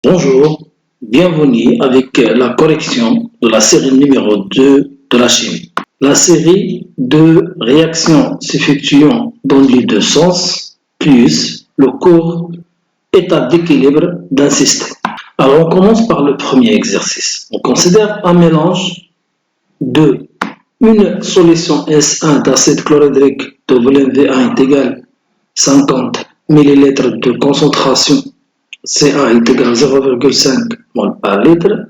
Bonjour, bienvenue avec la correction de la série numéro 2 de la chimie. La série de réactions s'effectuant dans les deux sens, plus le cours état d'équilibre d'un système. Alors on commence par le premier exercice. On considère un mélange de une solution S1 d'acide chlorhydrique de volume V1 est égal 50 ml de concentration Ca est égal à 0,5 mol par litre.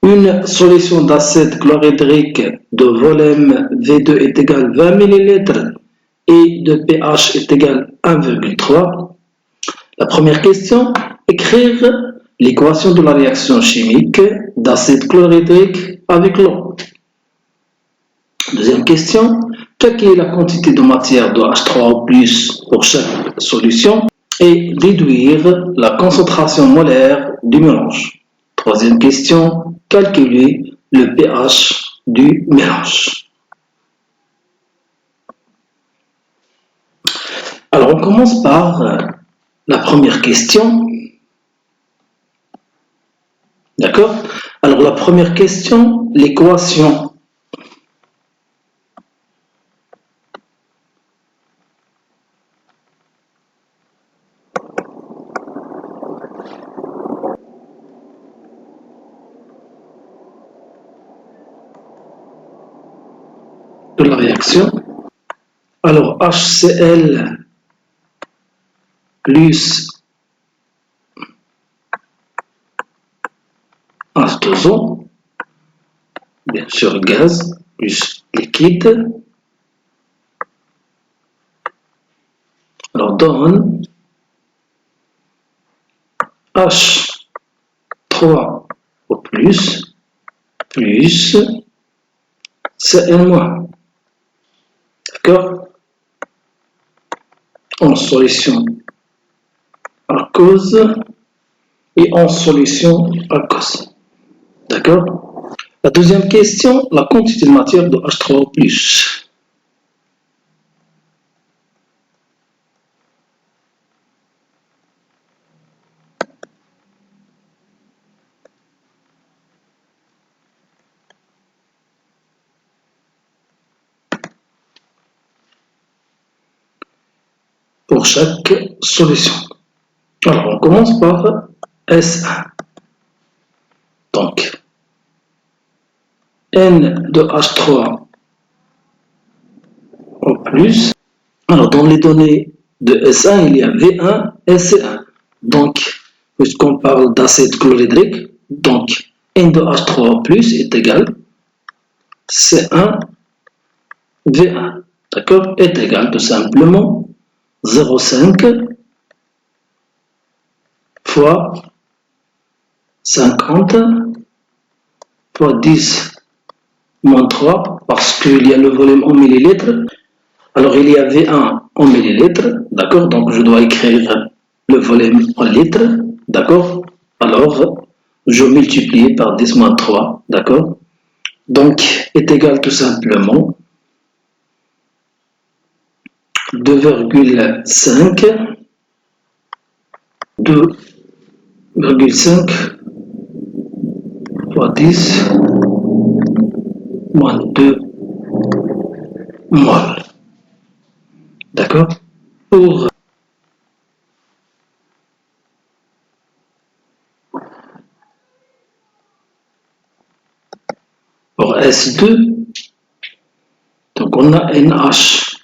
Une solution d'acide chlorhydrique de volume V2 est égal à 20 ml et de pH est égal à 1,3. La première question, écrire l'équation de la réaction chimique d'acide chlorhydrique avec l'eau. Deuxième question, calculer la quantité de matière de H3O+ pour chaque solution et déduire la concentration molaire du mélange. Troisième question, calculer le pH du mélange. Alors on commence par la première question. D'accord? Alors la première question, l'équation de la réaction. Alors HCl plus H2O, bien sûr gaz plus liquide, alors donne H3O plus Cl-. D'accord? En solution aqueuse et en solution aqueuse. D'accord? La deuxième question, la quantité de matière de H3O+. Pour chaque solution. Alors, on commence par S1. Donc, N de H3O+. Alors, dans les données de S1, il y a V1 et C1. Donc, puisqu'on parle d'acide chlorhydrique, donc N de H3O+ est égal C1 V1. D'accord? Est égal tout simplement 0,5 fois 50 fois 10 moins 3 parce qu'il y a le volume en millilitres. Alors il y a V1 en millilitres, d'accord? Donc je dois écrire le volume en litres, d'accord? Alors je multiplie par 10 moins 3, d'accord? Donc est égal tout simplement 2,5 fois 10 moins 2 mol. D'accord? Pour S2, donc on a NH3+.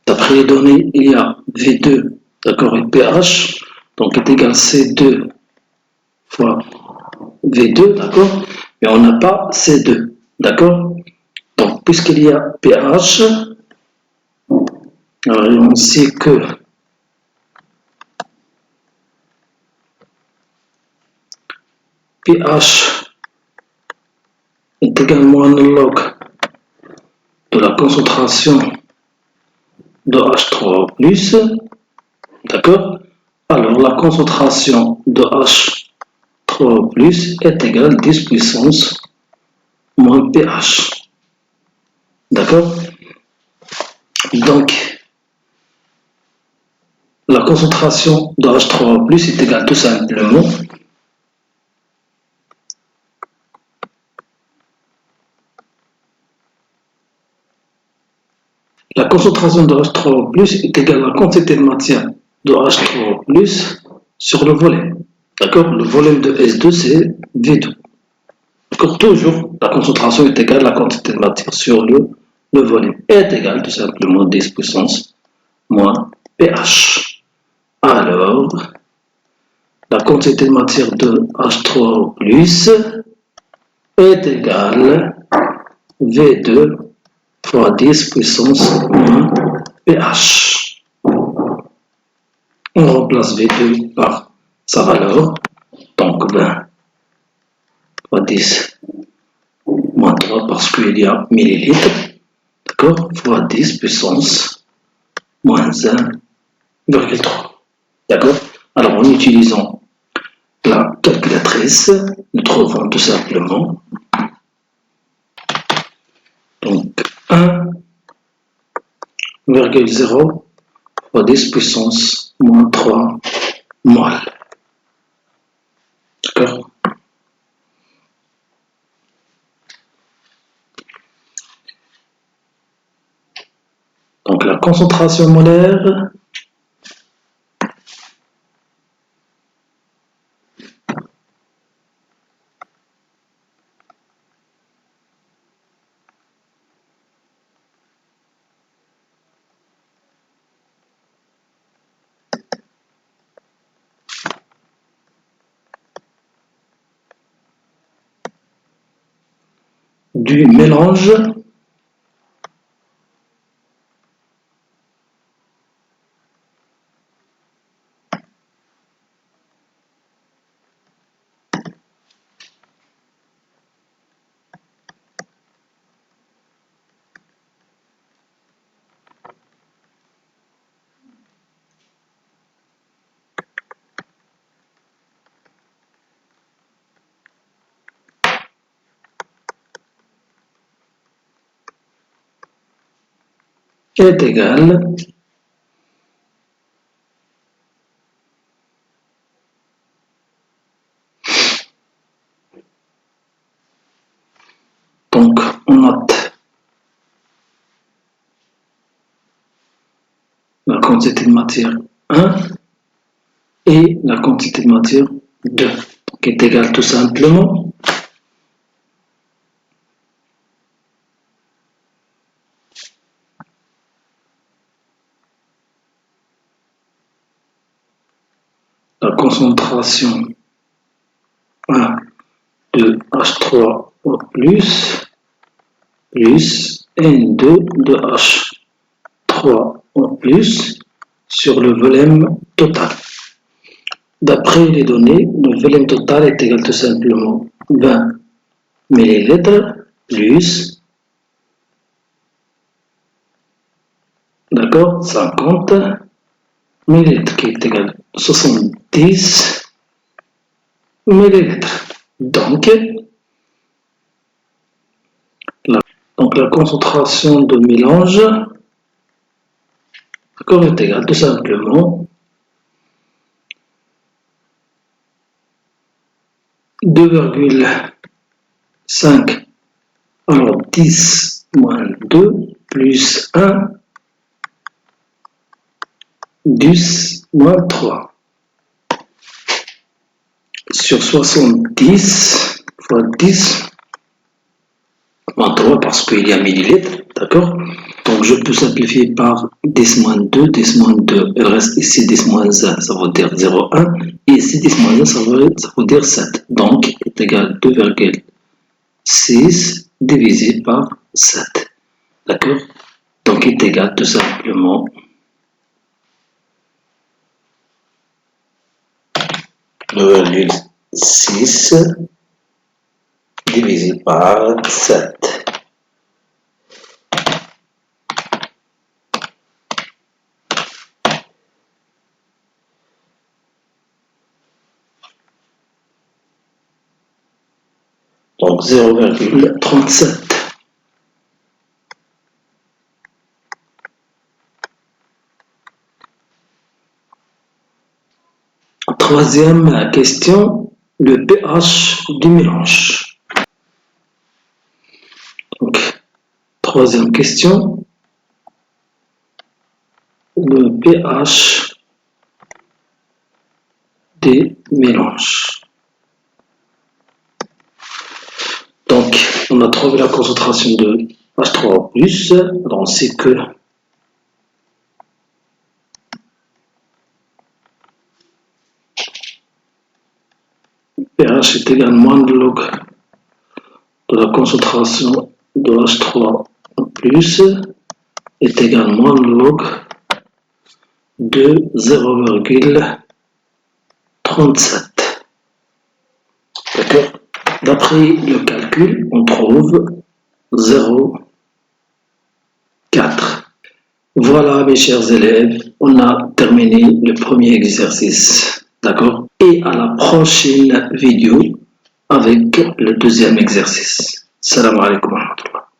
D'après les données, il y a V2, d'accord, et pH, donc est égal à C2 fois V2, d'accord, mais on n'a pas C2, d'accord. Donc, puisqu'il y a pH, alors on sait que pH est également analogue de la concentration de H3O+, d'accord. Alors, la concentration de H3O+, est égale à 10 puissance moins pH. D'accord? Donc, la concentration de H3O+ est égale tout simplement la concentration de H3O+ est égale à la quantité de matière de H3O+ sur le volume. D'accord? Le volume de S2 c'est V2. D'accord? Toujours la concentration est égale à la quantité de matière sur le volume est égale tout simplement 10 puissance moins pH. Alors, la quantité de matière de H3O+ est égale V2 fois 10 puissance moins pH. On remplace V2 par sa valeur, donc 20 fois 10 moins 3 parce qu'il y a millilitres, d'accord, fois 10 puissance moins 1,3. D'accord? Alors en utilisant la calculatrice, nous trouvons tout simplement donc 1,0 fois 10 puissance moins 3 mol. D'accord? Donc la concentration molaire du mélange est égal donc on note la quantité de matière 1 et la quantité de matière 2 qui est égale tout simplement la concentration 1 de H3O plus N2 de H3O plus sur le volume total. D'après les données, le volume total est égal tout simplement 20 ml plus, d'accord, 50 ml qui est égal à 70 ml. Donc la concentration de mélange est égale tout simplement 2,5 alors 10 moins 2 plus 1 10 moins 3 sur 70 fois 10 moins 3 parce qu'il y a millilitres, d'accord? Donc je peux simplifier par 10 moins 2, 10 moins 2, il reste ici 10 moins 1, ça veut dire 0,1, et ici 10 moins 1, ça veut dire 7. Donc est égal à 2,6 divisé par 7. D'accord? Donc est égal tout simplement 2,6 divisé par 7. Donc 0,37. Troisième question, le pH du mélange. Donc, troisième question, le pH des mélanges. Donc, on a trouvé la concentration de H3+, alors on sait que pH est égal à moins de log de la concentration de H3+, est égal à moins de log de 0,37. D'accord? D'après le calcul, on trouve 0,4. Voilà mes chers élèves, on a terminé le premier exercice. D'accord? Et à la prochaine vidéo avec le deuxième exercice. Salam alaikum wa rahmatullah.